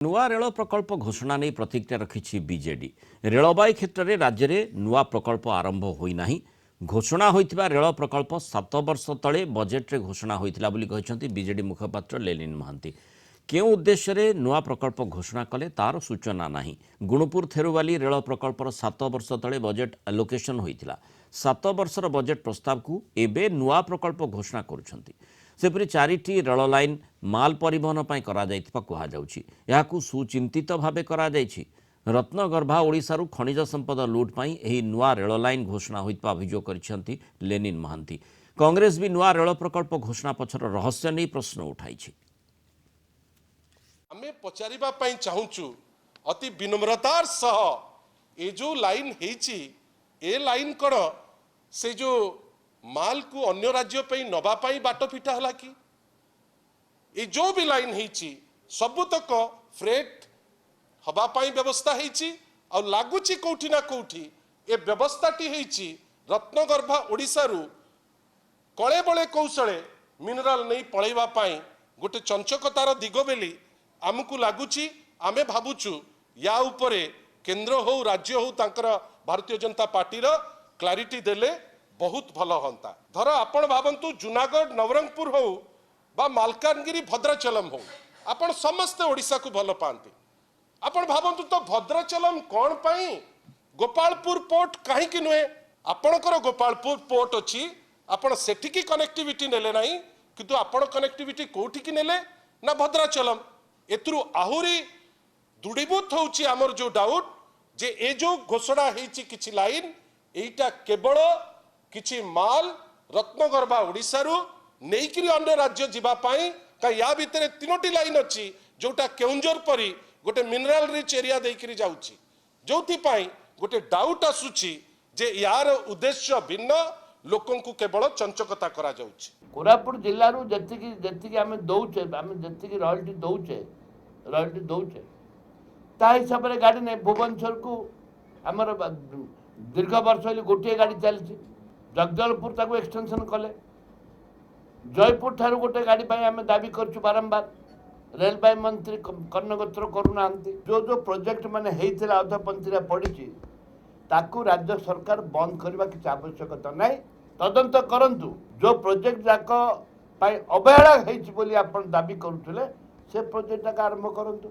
नुआ रेल प्रकल्प घोषणा नहीं प्रतिक्रिया रखी बीजेडी। रेलबाई क्षेत्र में राज्य में नुआ प्रकल्प आरंभ होना घोषणा होता रेल प्रकल्प 7 वर्ष तले बजेट्रे घोषणा होता बीजेडी मुखपात्र लेनिन महांती। केउ उद्देश्य रे नुआ प्रकल्प घोषणा कले तार सूचना नहीं। गुणुपुर थेरुवाली रेल प्रकल्पर 7 वर्ष तले बजेट आलोकेशन होता 7 वर्षर बजेट प्रस्ताव को एबे नुआ प्रकल्प घोषणा करुछंती। सेपरि 4टी रेल लाइन माल परिवहन पर कहुँ सुचिंतित भाव कर रत्नगर्भा ओडिशारू खनिज संपद लुट पर यह नुआ रेल लाइन घोषणा होता अभियोग कर लेनिन महांती। कांग्रेस भी नुआ रेल प्रकल्प घोषणा पछर रहस्य नहीं प्रश्न उठाई। आमे पचारिबा पई चाहूचु अति विनम्रतार सह ए जो लाइन हेची ए लाइन कण से जो माल को अन्य राज्य पे नबा पाई बाट फिटा हला कि ए जो भी लाइन हेची सबुतक फ्रेट हवा पाई व्यवस्था हेची और लागुची कोठी ना कोठी ए व्यवस्थाटी हेची रत्नगर्भा ओडिशारू कळे बळे कौशले मिनरल नहीं पळेबा पाई गोटे चंचकतार दिग बेली आमको लगुच आमे भावुचु या उपरे केंद्र हो राज्य हो तांकर भारतीय जनता पार्टी क्लारिटी देले बहुत भल हंता। धर आपण भावंतु जूनागढ़ नवरंगपुर हो बा मालकानगिरी भद्राचलम हो आपण समस्ते ओडिशा को भल पाती। आपण भावंतु तो भद्राचलम कौन पाई गोपालपुर पोर्ट कहीं नुहे आपणकर गोपालपुर पोर्ट अच्छी आपण सेठिकी कनेक्टिविटी नेले नहीं किंतु आपण कनेक्टिविटी कोठिकी नेले ना भद्राचलम। एथुरु आहुरी दृढ़ीभूत होउची आमर जो डाउट जे ए जो घोषणा हेची किछि लाइन एटा केवल किछि माल रत्नगर्भा ओडिशारू नेइकिरी अन्य राज्य जीवा पाई का या भितरे 3टी लाइन अछि जोटा केउंजर परी गोटे मिनरल रिच एरिया देइकिरी जाउची जोथि पाई गोटे डाउट आसुची जे यार उद्देश्य भिन्न लोकन को केवल चंचकता करा जाउची। कोरापुट जिल्लारू जतिकी आमे दउचे आमे जतिकी रॉयल्टी दौचे ता हिसाब से गाड़ी नहीं भुवनेश्वर को आमर दीर्घ वर्ष गोटे गाड़ी चलती जगदलपुर ताको एक्सटेंशन कले जयपुर ठारू गोटे गाड़ी आम दाबी करछु बारंबार रेलवे मंत्री कर्णगोत्र करूना जो जो प्रोजेक्ट माने हेइथिला अधपंथीरा पड़ी ताकू राज्य सरकार बंद करने किसी आवश्यकता नहीं। तदंत करंतु जो प्रोजेक्ट जाक अवहेला होइछि बोली आपण दाबी करुथिले से प्रोजेक्ट आरंभ करंतु।